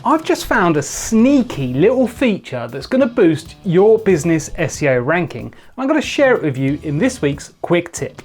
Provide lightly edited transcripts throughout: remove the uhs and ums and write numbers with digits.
I've just found a sneaky little feature that's going to boost your business SEO ranking. I'm going to share it with you in this week's quick tip.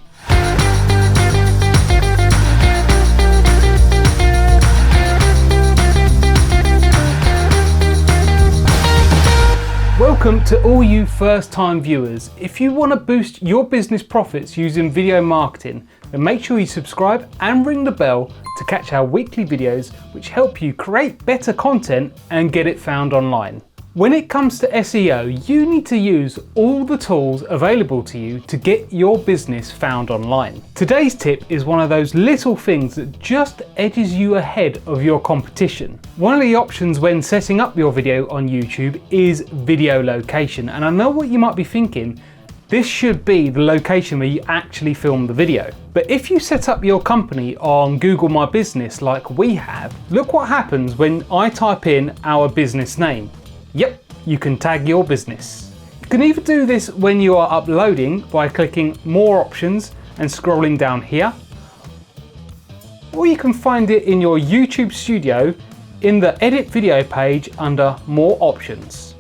Welcome to all you first-time viewers. If you want to boost your business profits using video marketing, then make sure you subscribe and ring the bell to catch our weekly videos which help you create better content and get it found online. When it comes to SEO, you need to use all the tools available to you to get your business found online. Today's tip is one of those little things that just edges you ahead of your competition. One of the options when setting up your video on YouTube is video location, and I know what you might be thinking. This should be the location where you actually film the video. But if you set up your company on Google My Business like we have, look what happens when I type in our business name. Yep, you can tag your business. You can either do this when you are uploading by clicking more options and scrolling down here, or you can find it in your YouTube studio in the edit video page under more options.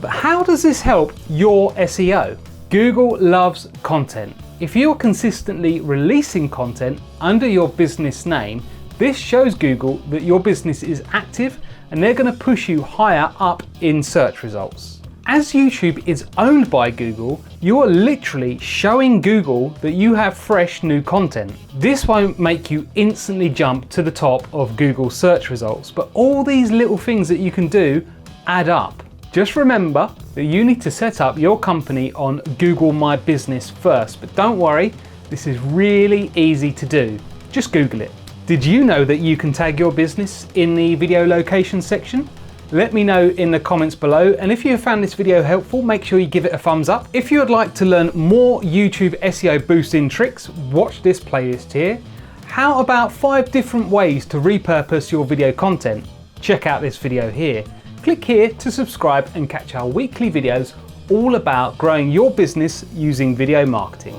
But how does this help your SEO? Google loves content. If you're consistently releasing content under your business name, this shows Google that your business is active and they're going to push you higher up in search results. As YouTube is owned by Google, you are literally showing Google that you have fresh new content. This won't make you instantly jump to the top of Google search results, but all these little things that you can do add up. Just remember that you need to set up your company on Google My Business first, but don't worry, this is really easy to do. Just Google it. Did you know that you can tag your business in the video location section? Let me know in the comments below, and if you have found this video helpful, make sure you give it a thumbs up. If you would like to learn more YouTube SEO boosting tricks, watch this playlist here. How about 5 different ways to repurpose your video content? Check out this video here. Click here to subscribe and catch our weekly videos all about growing your business using video marketing.